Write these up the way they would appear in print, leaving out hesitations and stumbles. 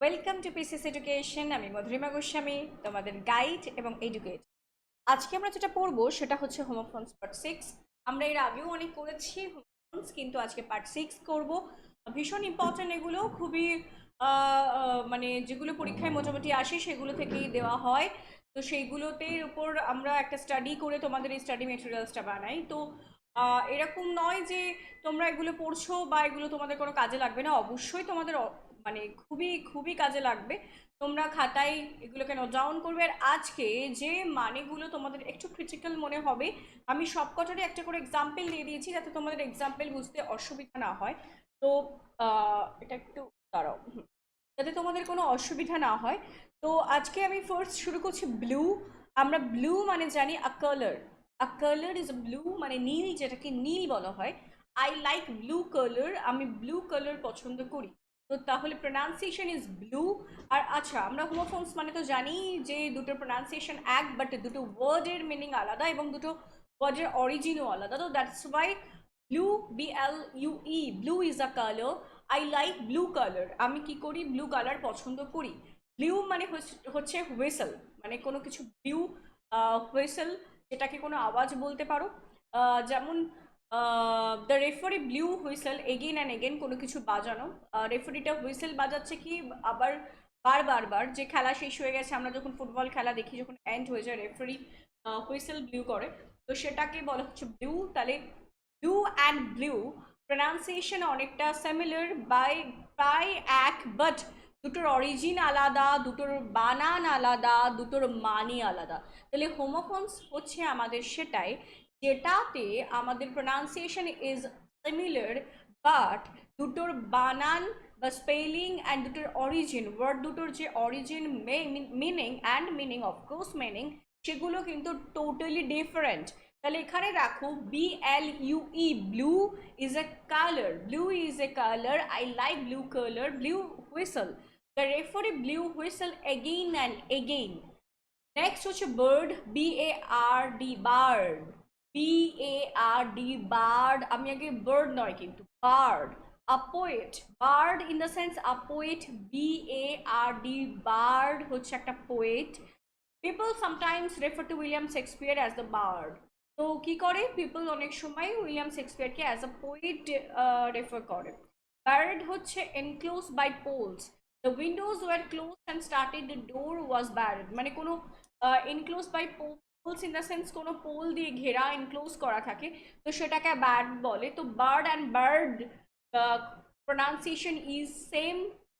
Welcome to পিসিস education. আমি মধুরিমা গোস্বামী, তোমাদের guide এবং এডুকেট। আজকে আমরা যেটা পড়বো সেটা হচ্ছে হোমোফোনস পার্ট 6। আমরা এর আগেও অনেক করেছি হোমোফোনস, কিন্তু আজকে পার্ট 6 করব। ভীষণ ইম্পর্টেন্ট এগুলো, খুবই মানে যেগুলো পরীক্ষায় মোটামুটি আসে সেগুলো থেকেই দেওয়া হয়। তো সেইগুলোতে উপর আমরা একটা স্টাডি করে তোমাদের এই স্টাডি মেটেরিয়ালসটা বানাই। তো এরকম নয় যে তোমরা এগুলো পড়ছো বা এগুলো তোমাদের কোনো কাজে লাগবে না। অবশ্যই তোমাদের মানে খুবই খুবই কাজে লাগবে। তোমরা খাতায় এগুলোকে নোট ডাউন করবে। আর আজকে যে মানেগুলো তোমাদের একটু ক্রিটিক্যাল মনে হবে, আমি সবকটারই একটা করে এক্সাম্পল দিয়ে দিয়েছি যাতে তোমাদের এক্সাম্পল বুঝতে অসুবিধা না হয়। তো এটা একটু দাঁড়াও, যাতে তোমাদের কোনো অসুবিধা না হয়। তো আজকে আমি ফার্স্ট শুরু করছি ব্লু। আমরা ব্লু মানে জানি a colour. A colour is blue মানে নীল, যেটাকে নীল বলা হয়। আই লাইক ব্লু কালার, আমি ব্লু কালার পছন্দ করি। তো তাহলে প্রোনাউন্সিয়েশন ইজ ব্লু। আর আচ্ছা, আমরা হোমোফোনস মানে তো জানি যে দুটো প্রোনাউন্সিয়েশন এক, বাট দুটো ওয়ার্ডের মিনিং আলাদা এবং দুটো ওয়ার্ডের অরিজিনও আলাদা। তো that's why blue, BLUE, blue is a colour. I like blue colour, আমি কি করি, ব্লু কালার পছন্দ করি। ব্লু মানে হচ্ছে হুইসেল, মানে কোনো কিছু ব্লু হুইসেল, যেটাকে কোনো আওয়াজ বলতে পারো। যেমন the referee blew whistle again and again, কোনো কিছু বাজানো। রেফারিটা হুইসেল বাজাচ্ছে কি আবার বার, যে খেলা শেষ হয়ে গেছে, আমরা যখন ফুটবল খেলা দেখি, যখন এন্ড হয়ে যায় রেফারি হুইসেল ব্লু করে, তো সেটাকে বলা হচ্ছে ব্লু। তাহলে ব্লু অ্যান্ড ব্লু প্রোনাউন্সিয়েশন অনেকটা সিমিলার, প্রায় এক, বাট দুটোর অরিজিন আলাদা, দুটোর বানান আলাদা, দুটোর মানে আলাদা। তাহলে হোমোফোনস হচ্ছে আমাদের সেটাই, যেটাতে আমাদের প্রোনাউন্সিয়েশন ইজ সিমিলার, বাট দুটোর বানান বা স্পেলিং অ্যান্ড দুটোর অরিজিন, ওয়ার্ড দুটোর যে origin, meaning and meaning, of course meaning, সেগুলো কিন্তু টোটালি ডিফারেন্ট। তাহলে এখানে রাখো BLUE, blue is a colour, blue is a colour, I like blue colour, blew whistle, the referee blew whistle again and again. Next হচ্ছে bard, BARD, bard, BARD, bard. আমি আগে bird নয় কিন্তু bard. A poet, bard in the sense a poet, BARD, bard হচ্ছে একটা poet. People sometimes refer to William Shakespeare as the bard. তো কি করে পিপল অনেক সময় উইলিয়াম শেক্সপিয়ারকে অ্যাজ আ পোয়েট রেফার করে। বার্ড হচ্ছে enclose by poles, the windows were closed and shuttered, the door was barred, মানে কোনো enclose by poles in the sense কোনো পোল দিয়ে ঘেরা, এনক্লোজ করা থাকে, তো সেটাকে বার্ড বলে। তো bird and bird pronunciation is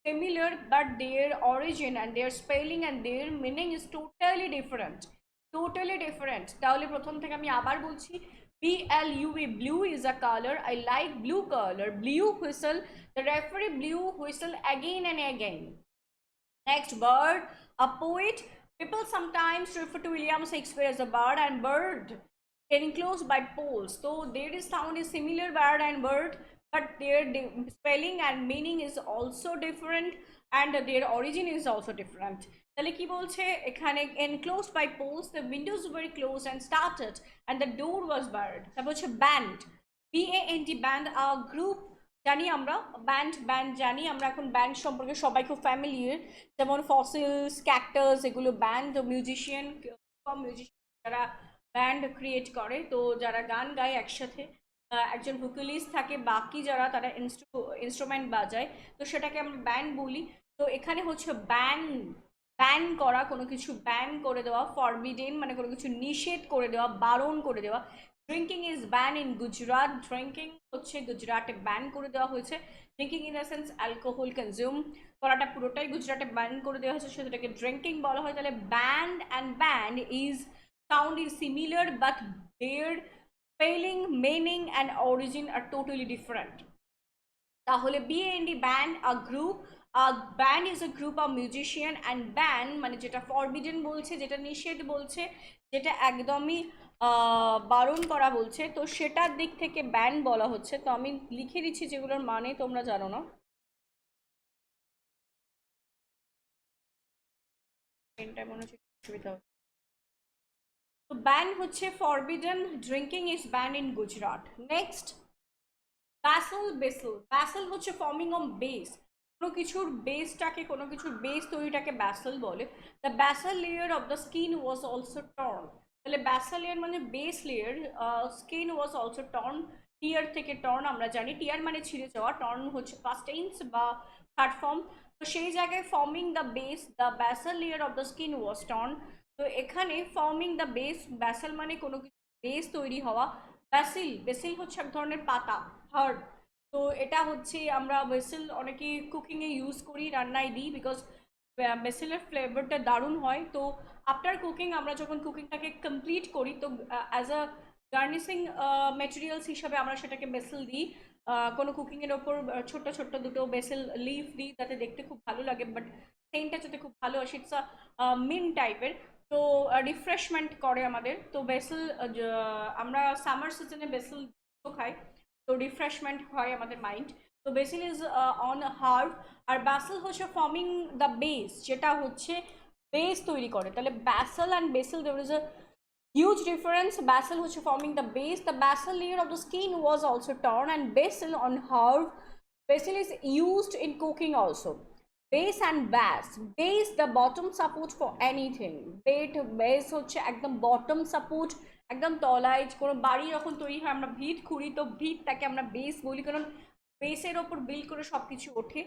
similar, but their origin and their spelling and their meaning is totally different, totally different. তাহলে প্রথম থেকে আমি আবার বলছি, BLUE, blue is a color, I like blue color, blue whistle, the referee blew whistle again and again. Next, bird, a poet. People sometimes refer to William Shakespeare as a bird and bird enclosed by poles. So their sound is similar, bird and bird, but their spelling and meaning is also different, and their origin is also different. তাহলে কি বলছে এখানে, enclosed by poles, the windows were closed and started, and the door was barred. তারপর হচ্ছে band, BAND, band, a group। জানি আমরা band জানি আমরা, এখন ব্যান্ড সম্পর্কে সবাই খুব ফ্যামিলিয়ার, যেমন ফসিলস, ক্যাক্টাস, এগুলো ব্যান্ড। মিউজিশিয়ান যারা ব্যান্ড ক্রিয়েট করে, তো যারা গান গায় একসাথে, একজন ভোকালিস্ট থাকে, বাকি যারা তারা ইনস্ট্রুমেন্ট বাজায়, তো সেটাকে আমরা ব্যান্ড বলি। তো এখানে হচ্ছে ব্যান, ব্যান করা, কোনো কিছু ব্যান করে দেওয়া, ফরবিডেন মানে কোনো কিছু নিষেধ করে দেওয়া, বারণ করে দেওয়া। Drinking is ban in Gujarat, drinking হচ্ছে গুজরাটে ব্যান করে দেওয়া হয়েছে। Drinking in the sense alcohol consume করাটা পুরোটাই গুজরাটে ব্যান করে দেওয়া হয়েছে, সেটাকে ড্রিঙ্কিং বলা হয়। তাহলে band and band is sound is similar, but their spelling, meaning and origin are totally different. তাহলে BAND, band, a group, a band is a group of musician, and ban মানে যেটা ফরবিডেন বলছে, যেটা নিষেধ বলছে, যেটা একদমই বারণ করা বলছে, তো সেটার দিক থেকে ব্যান বলা হচ্ছে। তো আমি লিখে দিচ্ছি যেগুলোর মানে তোমরা জানো না। পেনটা মনে হচ্ছে সুবিধা হচ্ছে। তো ব্যান হচ্ছে forbidden, drinking is ban in Gujarat. Next, basal, basal, basal হচ্ছে ফর্মিং অন বেস, কোনো কিছুর বেসটাকে, কোনো কিছুর বেস তৈরিটাকে ব্যাসেল বলে। The basal layer of the skin was also torn. তাহলে ব্যাসেল লেয়ার মানে base layer, skin was also torn. Tear থেকে টর্ন আমরা জানি, টিয়ার মানে ছিঁড়ে যাওয়া, টর্ন হচ্ছে পাস্ট টেন্স বা থার্ড ফর্ম। তো সেই জায়গায় forming the base, the basal layer of the skin was torn. তো এখানে ফর্মিং দ্য বেস, ব্যাসেল মানে কোনো কিছু বেস তৈরি হওয়া। ব্যাসিল, বেসিল হচ্ছে এক ধরনের পাতা, হার্ব। তো এটা হচ্ছে আমরা বেসিল অনেকে কুকিংয়ে ইউজ করি, রান্নায় দিই, বিকজ বেসিলের ফ্লেভারটা দারুণ হয়। তো আফটার কুকিং আমরা যখন কুকিংটাকে কমপ্লিট করি, তো অ্যাজ আ গার্নিশিং মেটেরিয়ালস হিসাবে আমরা সেটাকে বেসিল দিই। কোনো কুকিংয়ের ওপর ছোট্ট ছোট্ট দুটো বেসিল লিফ দিই, যাতে দেখতে খুব ভালো লাগে, বাট সেন্টটা যাতে খুব ভালো আসে। ইটস আ মিন টাইপের। তো রিফ্রেশমেন্ট করে আমাদের। তো বেসিল আমরা সামার সিজনে বেসিল খাই, তো রিফ্রেশমেন্ট হয় আমাদের মাইন্ড। তো বেসিল ইজ অন হার্ব। আর ব্যাসেল হচ্ছে ফর্মিং দ্য বেস, যেটা হচ্ছে বেস তৈরি করে। তাহলে basal and basil there is a huge difference. Basal হচ্ছে forming the base. The basal layer of the skin was also torn, and basil on herb. Basil is used in cooking also. Base and base. Base the bottom support for anything. Base হচ্ছে একদম bottom support, একদম তলায় কোনো বাড়ি যখন তৈরি হয় আমরা ভিত খুঁড়ি, তো ভিতটাকে আমরা বেস বলি, কারণ বেসের ওপর বিল্ড করে সব কিছু ওঠে।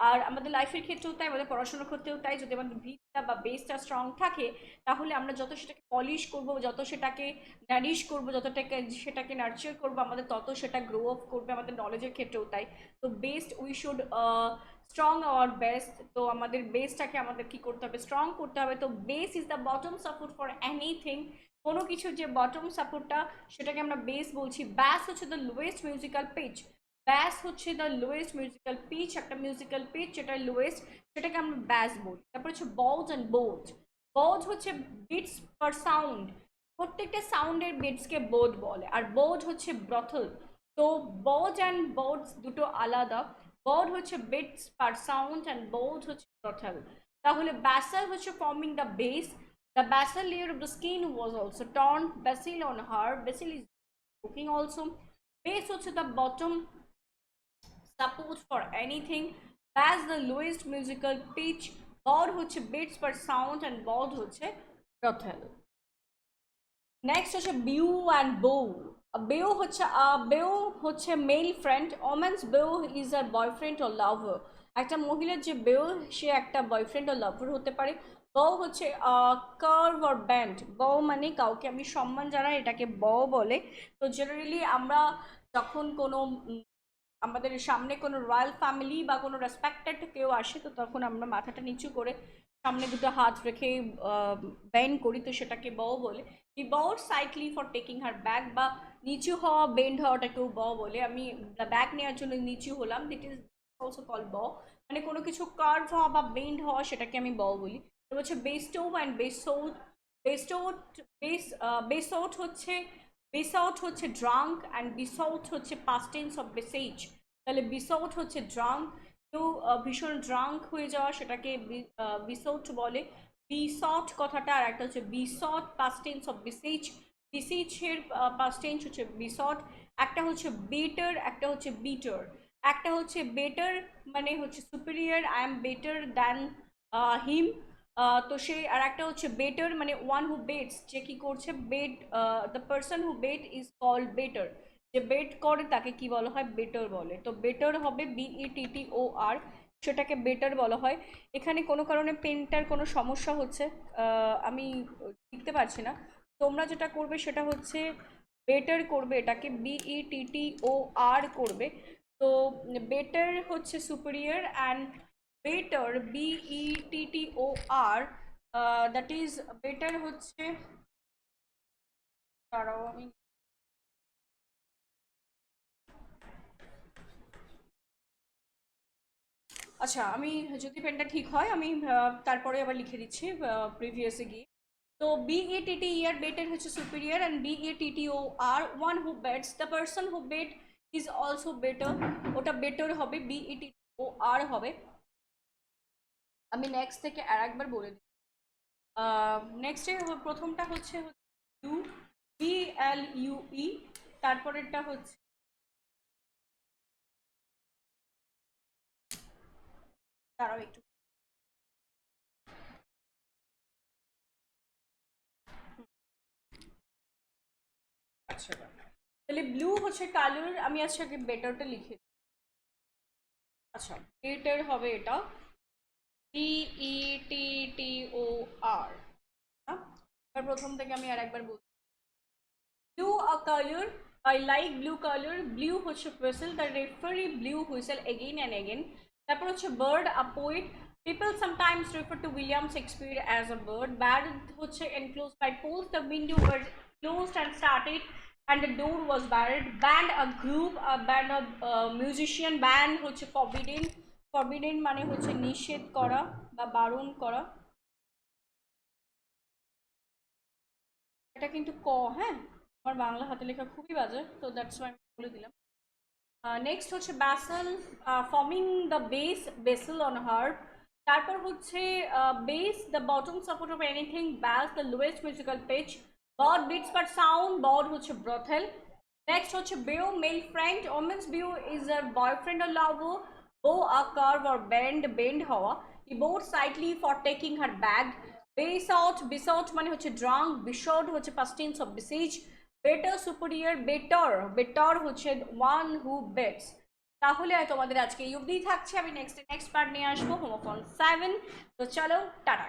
আর আমাদের লাইফের ক্ষেত্রেও তাই, আমাদের পড়াশোনার ক্ষেত্রেও তাই। যদি আমাদের ভিতটা বা বেসটা স্ট্রং থাকে, তাহলে আমরা যত সেটাকে পলিশ করব, যত সেটাকে নারিশ করব, যতটাকে সেটাকে নার্চার করব, আমাদের তত সেটা গ্রো আপ করবে। আমাদের নলেজের ক্ষেত্রেও তাই। তো best we should strong our best. তো আমাদের বেসটাকে আমাদের কি করতে হবে, স্ট্রং করতে হবে। তো base is the bottom support for anything. কোনো কিছুর যে বটম সাপোর্টটা, সেটাকে আমরা বেস বলছি। ব্যাস হচ্ছে the lowest musical pitch. Bass হচ্ছে দ্য লোয়েস্ট মিউজিক্যাল পিচ, একটা মিউজিক্যাল পিচ যেটা লোয়েস্ট, সেটাকে আমরা ব্যাস বলি। তারপর হচ্ছে বলজ অ্যান্ড বোধ। বোধ হচ্ছে বিটস পার সাউন্ড, প্রত্যেকটা সাউন্ডের বিটসকে বোধ বলে। আর বোধ হচ্ছে ব্রথল। তো বোধ অ্যান্ড বোধ দুটো আলাদা। বোধ হচ্ছে বিটস পার সাউন্ড অ্যান্ড বোধ হচ্ছে ব্রথল। তাহলে ব্যাসাল হচ্ছে forming the base. The basal layer of the skin was also torn. Basil on her. Basil is cooking also. Base হচ্ছে the bottom support for anything. Bass the lowest musical pitch. Bod হচ্ছে beats per sound and bod হচ্ছে brothel. Next হচ্ছে beau and bow. Beau হচ্ছে male friend. Women's beau is her boyfriend ও lover. একটা মহিলার যে বেউ, সে একটা বয়ফ্রেন্ড ও লাভার হতে পারে। বউ হচ্ছে কার্ভ অর ব্যান্ড। বউ মানে কাউকে আমি সম্মান জানাই, এটাকে বউ বলে। তো জেনারেলি আমরা যখন কোনো আমাদের সামনে কোনো রয়্যাল ফ্যামিলি বা কোনো রেসপেক্টেড কেউ আসে, তো তখন আমরা মাথাটা নিচু করে সামনে দুটো হাত রেখে বেন্ড করি, তো সেটাকে বউ বলে। He bowed slightly for taking her bag, বা নিচু হওয়া, বেন্ড হওয়াটাকেও বউ বলে। আমি ব্যাগ নেওয়ার জন্য নিচু হলাম, দিট ইজ অলসো কল বউ। মানে কোনো কিছু কার্ভ হওয়া বা বেন্ড হওয়া, সেটাকে আমি বউ বলি। তো হচ্ছে বেস্টোভ অ্যান্ড বেসোড। বেস্টোড বেসোট হচ্ছে, বেসআউট হচ্ছে ড্রাঙ্ক, অ্যান্ড বিসআউট হচ্ছে পাস্ট টেন্স অফ বেসেজ। তাহলে বিসআউট হচ্ছে ড্রাঙ্ক, কেউ ভীষণ ড্রাঙ্ক হয়ে যাওয়া, সেটাকে বিসআউট বলে। বিসট কথাটা, আর একটা হচ্ছে besought, past tense of beseech. বিসেজের পাস্ট টেন্স হচ্ছে বিসট। একটা হচ্ছে বেটার, একটা হচ্ছে বিটার। একটা হচ্ছে বেটার মানে হচ্ছে superior, I am better than হিম। তো সে, আর একটা হচ্ছে বেটার মানে ওয়ান হু বেটস, যে কি করছে, bet, the person who bet is called bettor. যে বেট করে তাকে কি বলা হয়, বেটার বলে। তো বেটার হবে BETTOR, সেটাকে বেটার বলা হয়। এখানে কোনো কারণে পেনটার কোনো সমস্যা হচ্ছে, আমি লিখতে পারছি না। তোমরা যেটা করবে সেটা হচ্ছে বেটার করবে, এটাকে BETTOR করবে। তো বেটার হচ্ছে superior, and better BETTOR, that is better হচ্ছে, দাঁড়াও আমি, আচ্ছা আমি যদি পেনটা ঠিক হয় আমি তারপরে আবার লিখে দিচ্ছি প্রিভিয়াসে গিয়ে। তো BETTER বেটার হচ্ছে superior, and BETTOR one who bets, the person who bet is also bettor. ওটা বেটার হবে, BETTOR হবে। আমি নেক্সট থেকে আর একবার বলে দিই। নেক্সটে প্রথমটা হচ্ছে ইউ, BLUE। তারপরেরটা হচ্ছে দাঁড়াও একটু। আচ্ছা তাহলে ব্লু হচ্ছে কালার, আমি আজকে আগে বেটারটা লিখে দিই। আচ্ছা বেটার হবে এটা BETTOR। এবার প্রথম থেকে আমি আর একবার বলছি। Blue a colour, I like blue colour. Blue হচ্ছে whistle, the referee blew whistle again and again। তারপর হচ্ছে bird, a poet। People sometimes refer to William Shakespeare as a bird। Bad হচ্ছে enclosed by poles, the window was closed and started and the door was barred। Band, a group, a band of musician। Ban হচ্ছে forbidden, forbidden মানে হচ্ছে নিষেধ করা বা বারণ করা। এটা কিন্তু ক, হ্যাঁ আমার বাংলা হাতে লেখা খুবই বাজে, তো দ্যাটস ওয়াই আমি বলে দিলাম। নেক্সট হচ্ছে basal, forming the base, basal on harp. তারপর হচ্ছে base, the bottom support of anything. Bass, the lowest musical pitch. Bawd, beats per sound. Bawd হচ্ছে ব্রথেল। নেক্সট হচ্ছে beau, male friend. Women's beau is her boyfriend or lover. Bow, a curve or bend, bend হওয়া। He bowed slightly for taking her bag. Besot, besot মানে হচ্ছে drunk. Besought হচ্ছে past tense of beseech. Better, superior. Better, better হচ্ছে one who bets. তাহলে তোমাদের আজকে এই অবধিই থাকছে, আমি নেক্সট পার্ট নিয়ে আসবো হোমোফোন 7। তো চলো টাটা।